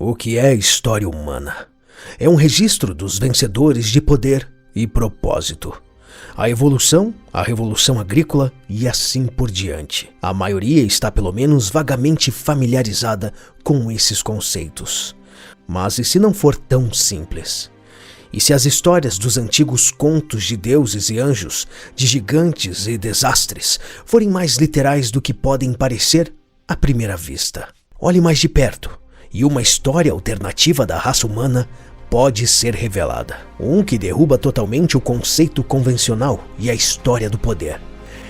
O que é história humana? É um registro dos vencedores de poder e propósito. A evolução, a revolução agrícola e assim por diante. A maioria está pelo menos vagamente familiarizada com esses conceitos. Mas e se não for tão simples? E se as histórias dos antigos contos de deuses e anjos, de gigantes e desastres, forem mais literais do que podem parecer à primeira vista? Olhe mais de perto, e uma história alternativa da raça humana pode ser revelada. Um que derruba totalmente o conceito convencional e a história do poder.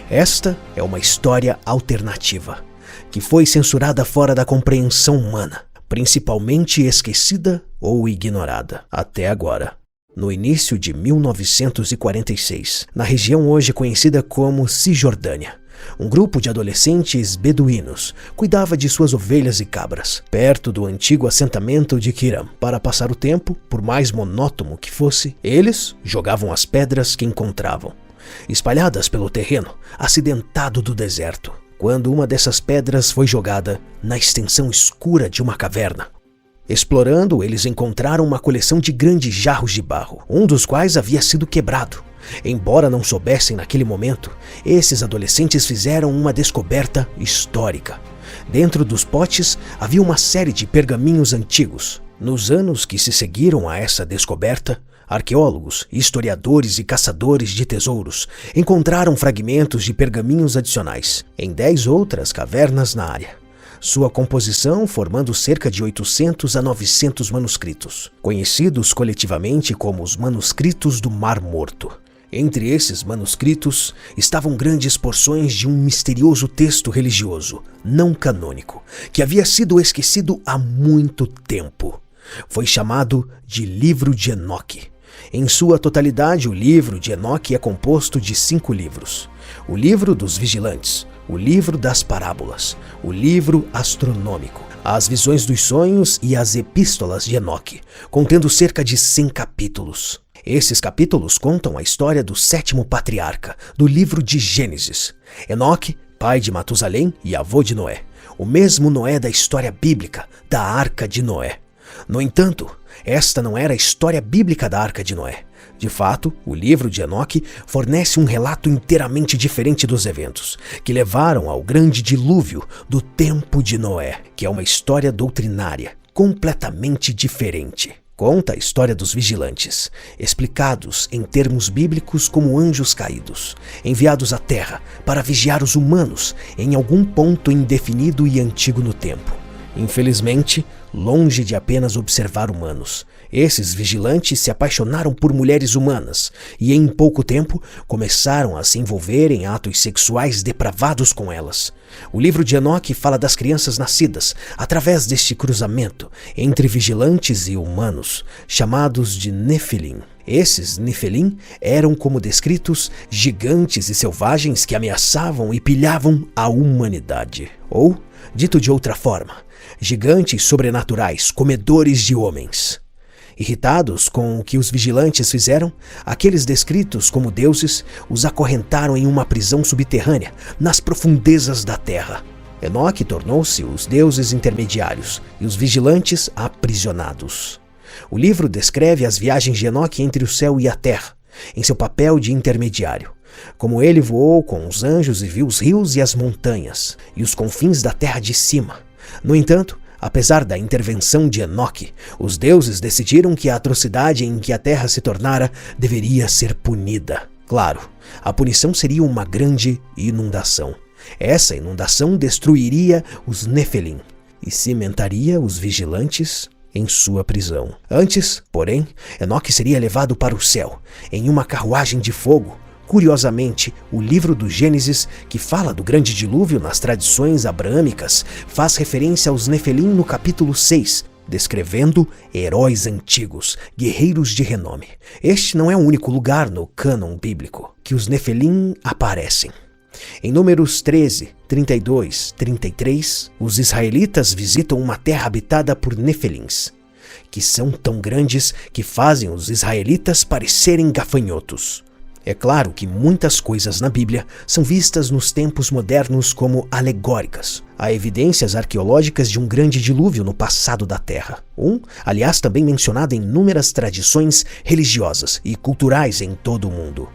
Esta é uma história alternativa, que foi censurada fora da compreensão humana, principalmente esquecida ou ignorada até agora. No início de 1946, na região hoje conhecida como Cisjordânia, um grupo de adolescentes beduínos cuidava de suas ovelhas e cabras, perto do antigo assentamento de Quiram. Para passar o tempo, por mais monótono que fosse, eles jogavam as pedras que encontravam, espalhadas pelo terreno acidentado do deserto, quando uma dessas pedras foi jogada na extensão escura de uma caverna. Explorando, eles encontraram uma coleção de grandes jarros de barro, um dos quais havia sido quebrado. Embora não soubessem naquele momento, esses adolescentes fizeram uma descoberta histórica. Dentro dos potes havia uma série de pergaminhos antigos. Nos anos que se seguiram a essa descoberta, arqueólogos, historiadores e caçadores de tesouros encontraram fragmentos de pergaminhos adicionais em 10 outras cavernas na área. Sua composição formando cerca de 800 a 900 manuscritos, conhecidos coletivamente como os manuscritos do Mar Morto. Entre esses manuscritos estavam grandes porções de um misterioso texto religioso, não canônico, que havia sido esquecido há muito tempo. Foi chamado de Livro de Enoque. Em sua totalidade, o Livro de Enoque é composto de 5 livros. O Livro dos Vigilantes, o Livro das Parábolas, o Livro Astronômico, as Visões dos Sonhos e as Epístolas de Enoque, contendo cerca de 100 capítulos. Esses capítulos contam a história do 7º patriarca do livro de Gênesis, Enoque, pai de Matusalém e avô de Noé, o mesmo Noé da história bíblica da Arca de Noé. No entanto, esta não era a história bíblica da Arca de Noé. De fato, o livro de Enoque fornece um relato inteiramente diferente dos eventos que levaram ao grande dilúvio do tempo de Noé, que é uma história doutrinária completamente diferente. Conta a história dos vigilantes, explicados em termos bíblicos como anjos caídos, enviados à terra para vigiar os humanos em algum ponto indefinido e antigo no tempo. Infelizmente, longe de apenas observar humanos, esses vigilantes se apaixonaram por mulheres humanas e em pouco tempo começaram a se envolver em atos sexuais depravados com elas. O livro de Enoque fala das crianças nascidas através deste cruzamento entre vigilantes e humanos, chamados de Nefilim. Esses Nefilim eram, como descritos, gigantes e selvagens que ameaçavam e pilhavam a humanidade. Ou, dito de outra forma, gigantes sobrenaturais, comedores de homens. Irritados com o que os vigilantes fizeram, aqueles descritos como deuses os acorrentaram em uma prisão subterrânea nas profundezas da terra. Enoque tornou-se os deuses intermediários e os vigilantes aprisionados. O livro descreve as viagens de Enoque entre o céu e a terra, em seu papel de intermediário. Como ele voou com os anjos e viu os rios e as montanhas, e os confins da terra de cima. No entanto, apesar da intervenção de Enoque, os deuses decidiram que a atrocidade em que a terra se tornara deveria ser punida. Claro, a punição seria uma grande inundação. Essa inundação destruiria os Nefilim e cimentaria os vigilantes em sua prisão. Antes, porém, Enoque seria levado para o céu, em uma carruagem de fogo. Curiosamente, o livro do Gênesis, que fala do grande dilúvio nas tradições abraâmicas, faz referência aos Nefilim no capítulo 6, descrevendo heróis antigos, guerreiros de renome. Este não é o único lugar no cânon bíblico que os Nefilim aparecem. Em Números 13, 32, 33, os israelitas visitam uma terra habitada por Nefilins, que são tão grandes que fazem os israelitas parecerem gafanhotos. É claro que muitas coisas na Bíblia são vistas nos tempos modernos como alegóricas. Há evidências arqueológicas de um grande dilúvio no passado da Terra. Aliás, também mencionado em inúmeras tradições religiosas e culturais em todo o mundo.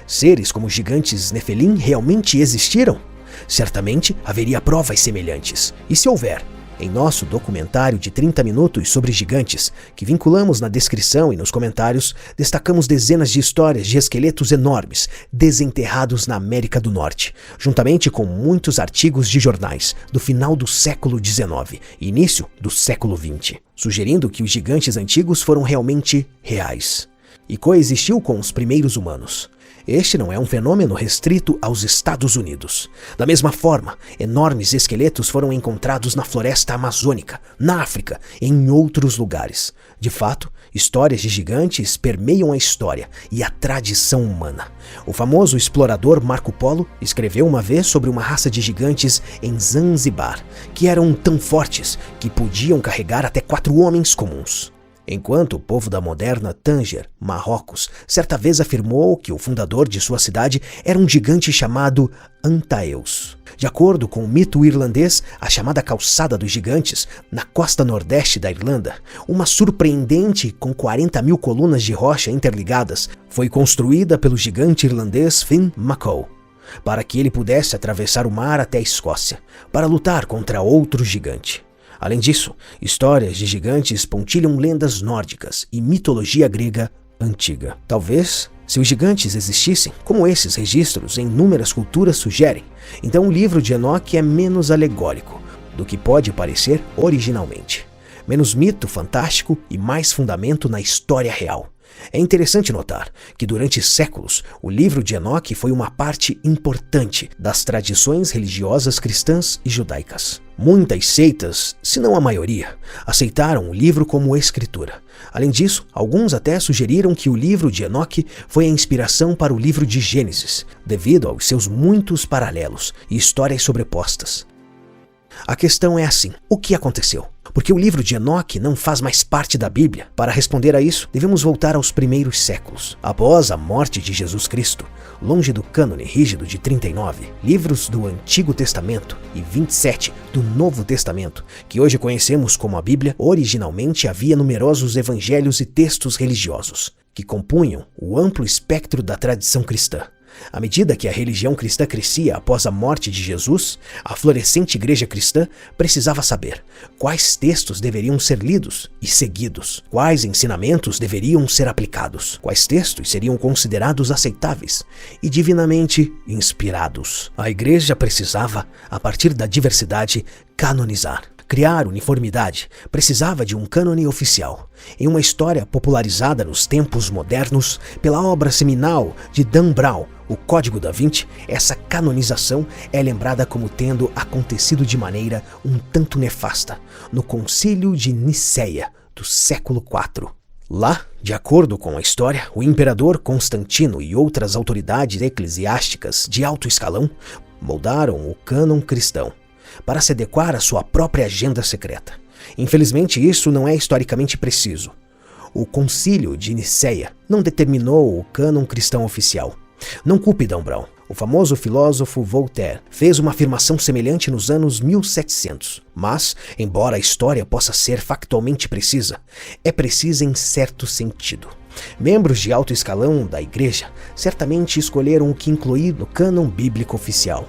Seres como os gigantes Nefelim realmente existiram? Certamente haveria provas semelhantes. E se houver? Em nosso documentário de 30 minutos sobre gigantes, que vinculamos na descrição e nos comentários, destacamos dezenas de histórias de esqueletos enormes desenterrados na América do Norte, juntamente com muitos artigos de jornais do final do século XIX e início do século XX, sugerindo que os gigantes antigos foram realmente reais e coexistiu com os primeiros humanos. Este não é um fenômeno restrito aos Estados Unidos. Da mesma forma, enormes esqueletos foram encontrados na floresta amazônica, na África e em outros lugares. De fato, histórias de gigantes permeiam a história e a tradição humana. O famoso explorador Marco Polo escreveu uma vez sobre uma raça de gigantes em Zanzibar, que eram tão fortes que podiam carregar até 4 homens comuns. Enquanto o povo da moderna Tânger, Marrocos, certa vez afirmou que o fundador de sua cidade era um gigante chamado Antaeus. De acordo com o mito irlandês, a chamada Calçada dos Gigantes, na costa nordeste da Irlanda, uma surpreendente com 40.000 colunas de rocha interligadas, foi construída pelo gigante irlandês Finn Mac-Cool, para que ele pudesse atravessar o mar até a Escócia, para lutar contra outro gigante. Além disso, histórias de gigantes pontilham lendas nórdicas e mitologia grega antiga. Talvez, se os gigantes existissem, como esses registros em inúmeras culturas sugerem, então o livro de Enoque é menos alegórico do que pode parecer originalmente. Menos mito fantástico e mais fundamento na história real. É interessante notar que durante séculos o livro de Enoque foi uma parte importante das tradições religiosas cristãs e judaicas. Muitas seitas, se não a maioria, aceitaram o livro como escritura. Além disso, alguns até sugeriram que o livro de Enoque foi a inspiração para o livro de Gênesis, devido aos seus muitos paralelos e histórias sobrepostas. A questão é assim: o que aconteceu? Porque o livro de Enoque não faz mais parte da Bíblia. Para responder a isso, devemos voltar aos primeiros séculos, após a morte de Jesus Cristo, longe do cânone rígido de 39 livros do Antigo Testamento e 27 do Novo Testamento, que hoje conhecemos como a Bíblia. Originalmente havia numerosos evangelhos e textos religiosos, que compunham o amplo espectro da tradição cristã. À medida que a religião cristã crescia após a morte de Jesus, a florescente igreja cristã precisava saber quais textos deveriam ser lidos e seguidos, quais ensinamentos deveriam ser aplicados, quais textos seriam considerados aceitáveis e divinamente inspirados. A igreja precisava, a partir da diversidade, canonizar. Criar uniformidade precisava de um cânone oficial. Em uma história popularizada nos tempos modernos pela obra seminal de Dan Brown, O Código da Vinci, essa canonização é lembrada como tendo acontecido de maneira um tanto nefasta no Concílio de Nicéia do século IV. Lá, de acordo com a história, o imperador Constantino e outras autoridades eclesiásticas de alto escalão moldaram o cânon cristão para se adequar à sua própria agenda secreta. Infelizmente, isso não é historicamente preciso. O Concílio de Nicéia não determinou o cânon cristão oficial. Não culpe Dan Brown. O famoso filósofo Voltaire fez uma afirmação semelhante nos anos 1700. Mas, embora a história possa ser factualmente precisa, é precisa em certo sentido. Membros de alto escalão da igreja certamente escolheram o que incluir no cânon bíblico oficial.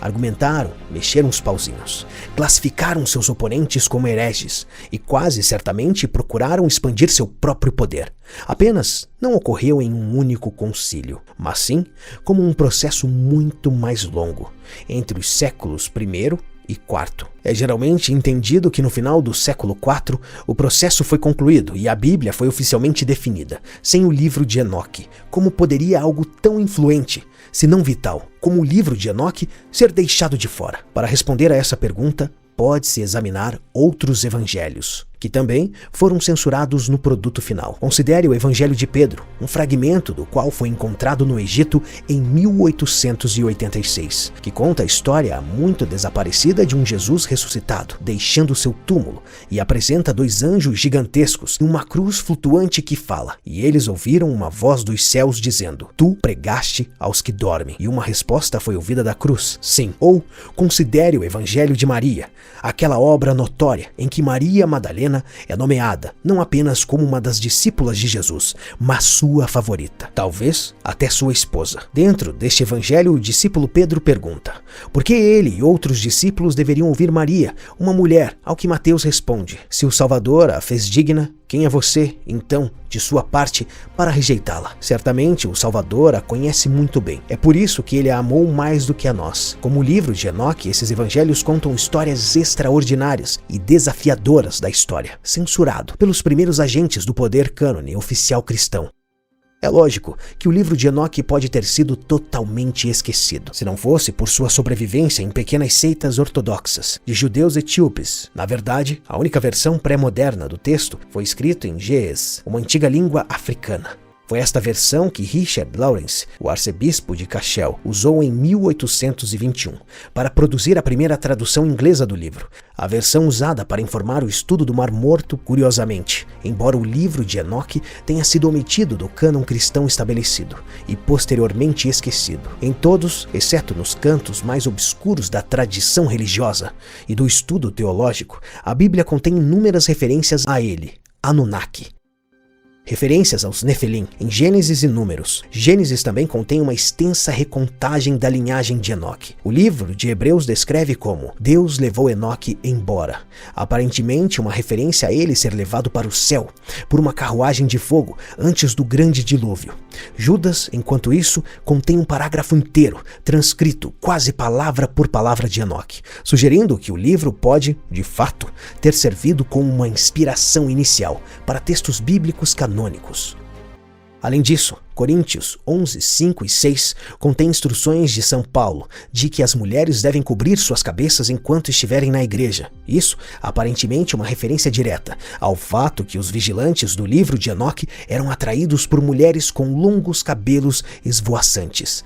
Argumentaram, mexeram os pauzinhos, classificaram seus oponentes como hereges e quase certamente procuraram expandir seu próprio poder. Apenas não ocorreu em um único concílio, mas sim como um processo muito mais longo, entre os séculos I e IV. É geralmente entendido que no final do século IV o processo foi concluído e a Bíblia foi oficialmente definida. Sem o livro de Enoque, como poderia algo tão influente, se não vital, como o livro de Enoque, ser deixado de fora? Para responder a essa pergunta, pode-se examinar outros evangelhos. que também foram censurados no produto final. Considere o Evangelho de Pedro, um fragmento do qual foi encontrado no Egito em 1886, que conta a história muito desaparecida de um Jesus ressuscitado, deixando seu túmulo, e apresenta 2 anjos gigantescos e uma cruz flutuante que fala. E eles ouviram uma voz dos céus dizendo: Tu pregaste aos que dormem. E uma resposta foi ouvida da cruz: sim. Ou considere o Evangelho de Maria, aquela obra notória em que Maria Madalena é nomeada não apenas como uma das discípulas de Jesus, mas sua favorita, talvez até sua esposa. Dentro deste evangelho, o discípulo Pedro pergunta: por que ele e outros discípulos deveriam ouvir Maria, uma mulher? Ao que Mateus responde: se o Salvador a fez digna, quem é você, então, de sua parte, para rejeitá-la? Certamente o Salvador a conhece muito bem. É por isso que ele a amou mais do que a nós. Como o livro de Enoque, esses evangelhos contam histórias extraordinárias e desafiadoras da história, censurado pelos primeiros agentes do poder cânone oficial cristão. É lógico que o livro de Enoque pode ter sido totalmente esquecido, se não fosse por sua sobrevivência em pequenas seitas ortodoxas de judeus etíopes. Na verdade, a única versão pré-moderna do texto foi escrito em Ge'ez, uma antiga língua africana. Foi esta versão que Richard Lawrence, o arcebispo de Cashel, usou em 1821 para produzir a primeira tradução inglesa do livro. A versão usada para informar o estudo do Mar Morto, curiosamente, embora o livro de Enoque tenha sido omitido do cânon cristão estabelecido e posteriormente esquecido. Em todos, exceto nos cantos mais obscuros da tradição religiosa e do estudo teológico, a Bíblia contém inúmeras referências a ele, Anunnaki. Referências aos Nefelim em Gênesis e Números. Gênesis também contém uma extensa recontagem da linhagem de Enoque. O livro de Hebreus descreve como Deus levou Enoque embora, aparentemente uma referência a ele ser levado para o céu por uma carruagem de fogo antes do grande dilúvio. Judas, enquanto isso, contém um parágrafo inteiro, transcrito quase palavra por palavra de Enoque, sugerindo que o livro pode, de fato, ter servido como uma inspiração inicial para textos bíblicos canônicos. Além disso, Coríntios 11, 5 e 6 contém instruções de São Paulo de que as mulheres devem cobrir suas cabeças enquanto estiverem na igreja. Isso, aparentemente, uma referência direta ao fato que os vigilantes do livro de Enoque eram atraídos por mulheres com longos cabelos esvoaçantes.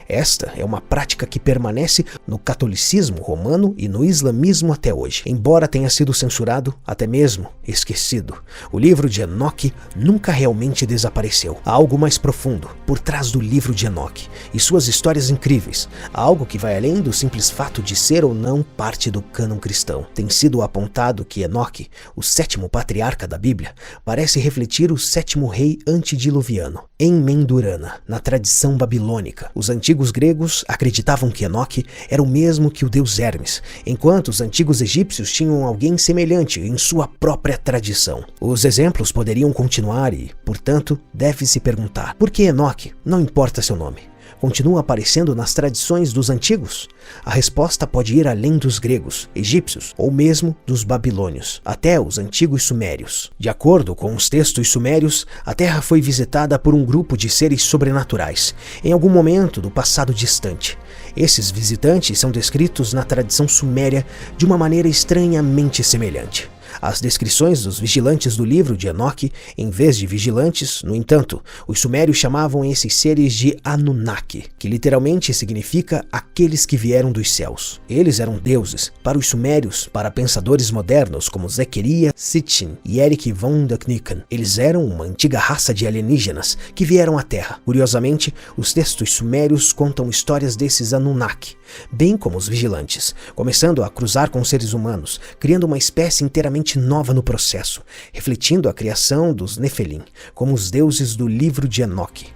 Esta é uma prática que permanece no catolicismo romano e no islamismo até hoje, embora tenha sido censurado, até mesmo esquecido. O livro de Enoque nunca realmente desapareceu. Há algo mais profundo por trás do livro de Enoque e suas histórias incríveis, algo que vai além do simples fato de ser ou não parte do cânon cristão. Tem sido apontado que Enoque, o 7º patriarca da Bíblia, parece refletir o 7º rei antediluviano, Enmendurana, na tradição babilônica. Os antigos gregos acreditavam que Enoque era o mesmo que o deus Hermes, enquanto os antigos egípcios tinham alguém semelhante em sua própria tradição. Os exemplos poderiam continuar e, portanto, deve-se perguntar: por que Enoque, não importa seu nome, continua aparecendo nas tradições dos antigos? A resposta pode ir além dos gregos, egípcios ou mesmo dos babilônios, até os antigos sumérios. De acordo com os textos sumérios, a Terra foi visitada por um grupo de seres sobrenaturais em algum momento do passado distante. Esses visitantes são descritos na tradição suméria de uma maneira estranhamente semelhante. As descrições dos vigilantes do livro de Enoque, em vez de vigilantes, no entanto, os sumérios chamavam esses seres de Anunnaki, que literalmente significa aqueles que vieram dos céus. Eles eram deuses para os sumérios, para pensadores modernos como Zecharia Sitchin e Erich von Däniken. Eles eram uma antiga raça de alienígenas que vieram à Terra. Curiosamente, os textos sumérios contam histórias desses Anunnaki, bem como os vigilantes, começando a cruzar com seres humanos, criando uma espécie inteiramente nova no processo, refletindo a criação dos Nefelim, como os deuses do livro de Enoque.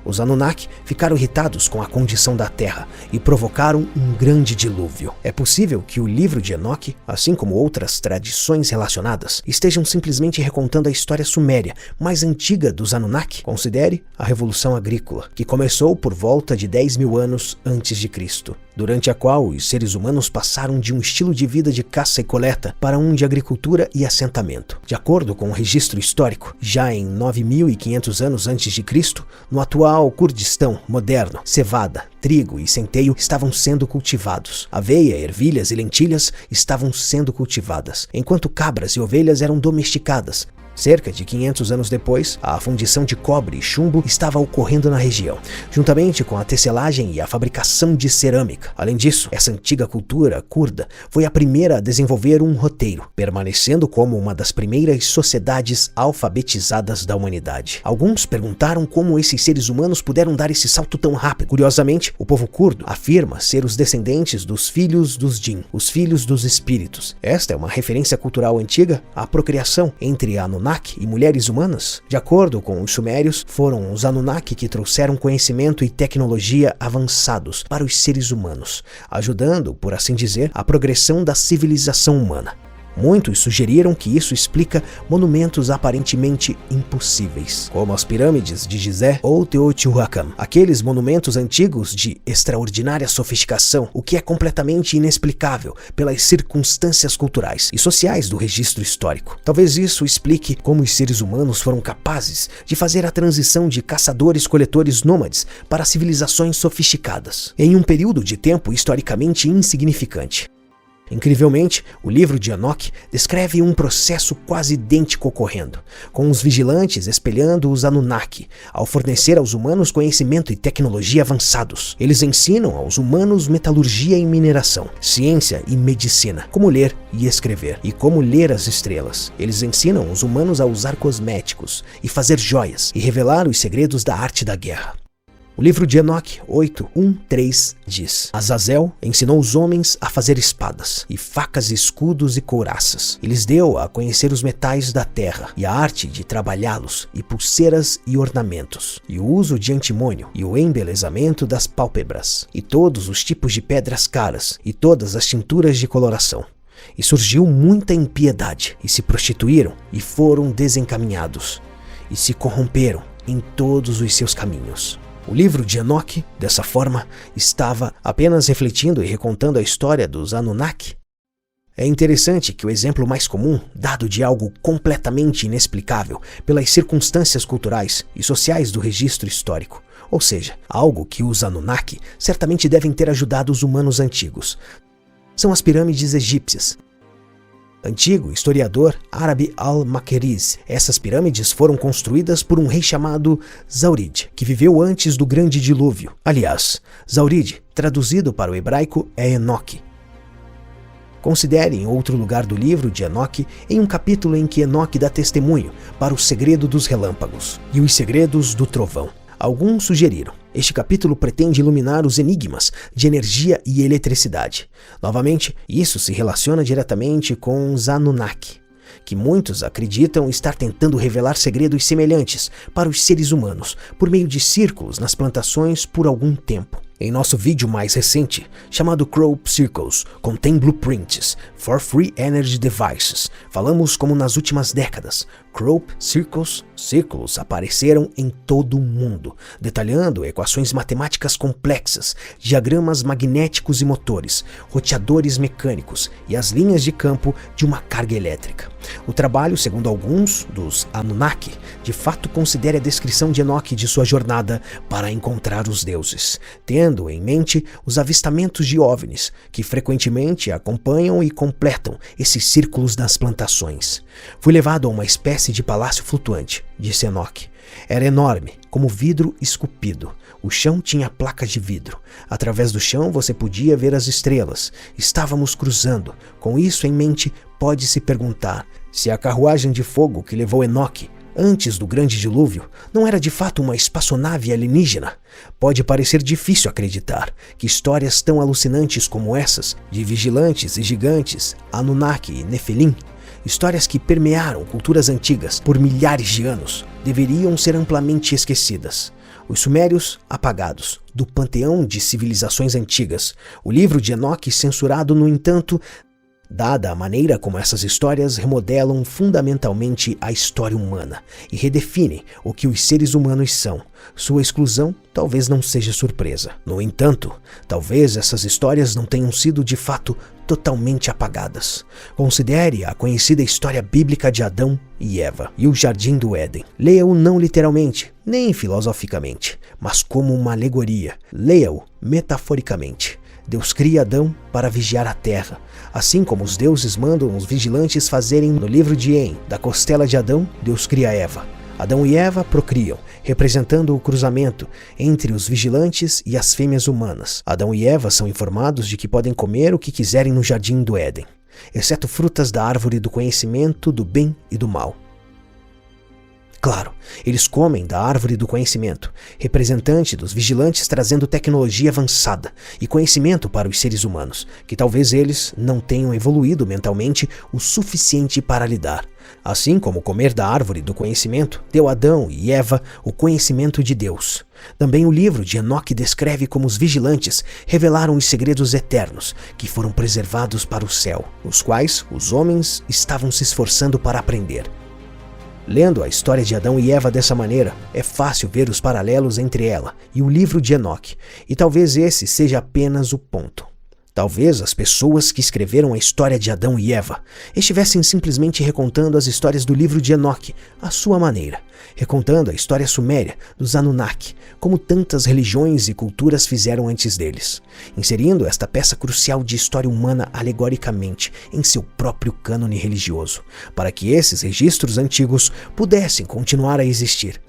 Os Anunnaki ficaram irritados com a condição da Terra e provocaram um grande dilúvio. É possível que o livro de Enoque, assim como outras tradições relacionadas, estejam simplesmente recontando a história suméria mais antiga dos Anunnaki. Considere a Revolução Agrícola, que começou por volta de 10.000 anos antes de Cristo, durante a qual os seres humanos passaram de um estilo de vida de caça e coleta para um de agricultura e assentamento. De acordo com o registro histórico, já em 9.500 anos antes de Cristo, no atual atual Kurdistão moderno, cevada, trigo e centeio estavam sendo cultivados. Aveia, ervilhas e lentilhas estavam sendo cultivadas, enquanto cabras e ovelhas eram domesticadas. Cerca de 500 anos depois, a fundição de cobre e chumbo estava ocorrendo na região, juntamente com a tecelagem e a fabricação de cerâmica. Além disso, essa antiga cultura curda foi a primeira a desenvolver um roteiro, permanecendo como uma das primeiras sociedades alfabetizadas da humanidade. Alguns perguntaram como esses seres humanos puderam dar esse salto tão rápido. Curiosamente, o povo curdo afirma ser os descendentes dos filhos dos Jinn, os filhos dos espíritos. Esta é uma referência cultural antiga à procriação entre Anunnaki e mulheres humanas. De acordo com os sumérios, foram os Anunnaki que trouxeram conhecimento e tecnologia avançados para os seres humanos, ajudando, por assim dizer, a progressão da civilização humana. Muitos sugeriram que isso explica monumentos aparentemente impossíveis, como as pirâmides de Gizé ou Teotihuacan, aqueles monumentos antigos de extraordinária sofisticação, o que é completamente inexplicável pelas circunstâncias culturais e sociais do registro histórico. Talvez isso explique como os seres humanos foram capazes de fazer a transição de caçadores-coletores nômades para civilizações sofisticadas, em um período de tempo historicamente insignificante. Incrivelmente, o livro de Enoque descreve um processo quase idêntico ocorrendo, com os vigilantes espelhando os Anunnaki, ao fornecer aos humanos conhecimento e tecnologia avançados. Eles ensinam aos humanos metalurgia e mineração, ciência e medicina, como ler e escrever, e como ler as estrelas. Eles ensinam os humanos a usar cosméticos e fazer joias, e revelar os segredos da arte da guerra. O livro de Enoque 8:1-3 diz: Azazel ensinou os homens a fazer espadas, e facas, escudos e couraças. E lhes deu a conhecer os metais da terra, e a arte de trabalhá-los, e pulseiras e ornamentos, e o uso de antimônio, e o embelezamento das pálpebras, e todos os tipos de pedras caras, e todas as tinturas de coloração. E surgiu muita impiedade, e se prostituíram, e foram desencaminhados, e se corromperam em todos os seus caminhos. O livro de Enoque, dessa forma, estava apenas refletindo e recontando a história dos Anunnaki. É interessante que o exemplo mais comum, dado de algo completamente inexplicável pelas circunstâncias culturais e sociais do registro histórico, ou seja, algo que os Anunnaki certamente devem ter ajudado os humanos antigos, são as pirâmides egípcias. Antigo historiador árabe al-Makeriz. Essas pirâmides foram construídas por um rei chamado Zaurid, que viveu antes do grande dilúvio. Aliás, Zaurid, traduzido para o hebraico, é Enoque. Considere em outro lugar do livro de Enoque, em um capítulo em que Enoque dá testemunho para o segredo dos relâmpagos e os segredos do trovão. Alguns sugeriram: este capítulo pretende iluminar os enigmas de energia e eletricidade. Novamente, isso se relaciona diretamente com os Anunnaki, que muitos acreditam estar tentando revelar segredos semelhantes para os seres humanos por meio de círculos nas plantações por algum tempo. Em nosso vídeo mais recente, chamado Crow Circles, contém blueprints for free energy devices. Falamos como nas últimas décadas, Crow Circles, círculos apareceram em todo o mundo, detalhando equações matemáticas complexas, diagramas magnéticos e motores, roteadores mecânicos e as linhas de campo de uma carga elétrica. O trabalho, segundo alguns dos Anunnaki, de fato considera a descrição de Enoque de sua jornada para encontrar os deuses, tendo em mente os avistamentos de OVNIs, que frequentemente acompanham e completam esses círculos das plantações. Fui levado a uma espécie de palácio flutuante, disse Enoque. Era enorme, como vidro esculpido. O chão tinha placas de vidro. Através do chão você podia ver as estrelas. Estávamos cruzando. Com isso em mente, pode-se perguntar se a carruagem de fogo que levou Enoque antes do grande dilúvio não era de fato uma espaçonave alienígena. Pode parecer difícil acreditar que histórias tão alucinantes como essas, de vigilantes e gigantes, Anunnaki e Nefelim, histórias que permearam culturas antigas por milhares de anos, deveriam ser amplamente esquecidas. Os sumérios apagados do panteão de civilizações antigas. O livro de Enoque censurado, no entanto, dada a maneira como essas histórias remodelam fundamentalmente a história humana e redefinem o que os seres humanos são. Sua exclusão talvez não seja surpresa. No entanto, talvez essas histórias não tenham sido de fato totalmente apagadas. Considere a conhecida história bíblica de Adão e Eva e o Jardim do Éden. Leia-o não literalmente, nem filosoficamente, mas como uma alegoria. Leia-o metaforicamente. Deus cria Adão para vigiar a terra, assim como os deuses mandam os vigilantes fazerem no livro de En. Da costela de Adão, Deus cria Eva. Adão e Eva procriam, representando o cruzamento entre os vigilantes e as fêmeas humanas. Adão e Eva são informados de que podem comer o que quiserem no jardim do Éden, exceto frutas da árvore do conhecimento do bem e do mal. Claro, eles comem da árvore do conhecimento, representante dos vigilantes trazendo tecnologia avançada e conhecimento para os seres humanos, que talvez eles não tenham evoluído mentalmente o suficiente para lidar. Assim como comer da árvore do conhecimento deu a Adão e Eva o conhecimento de Deus. Também o livro de Enoque descreve como os vigilantes revelaram os segredos eternos que foram preservados para o céu, os quais os homens estavam se esforçando para aprender. Lendo a história de Adão e Eva dessa maneira, é fácil ver os paralelos entre ela e o livro de Enoque, e talvez esse seja apenas o ponto. Talvez as pessoas que escreveram a história de Adão e Eva estivessem simplesmente recontando as histórias do livro de Enoque à sua maneira, recontando a história suméria dos Anunnaki, como tantas religiões e culturas fizeram antes deles, inserindo esta peça crucial de história humana alegoricamente em seu próprio cânone religioso, para que esses registros antigos pudessem continuar a existir.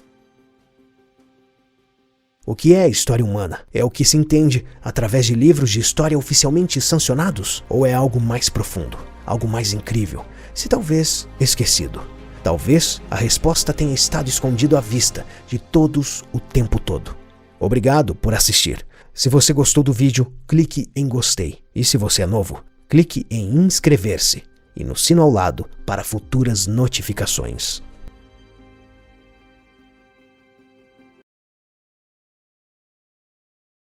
O que é história humana? É o que se entende através de livros de história oficialmente sancionados? Ou é algo mais profundo, algo mais incrível, se talvez esquecido? Talvez a resposta tenha estado escondida à vista de todos o tempo todo. Obrigado por assistir. Se você gostou do vídeo, clique em gostei. E se você é novo, clique em inscrever-se e no sino ao lado para futuras notificações.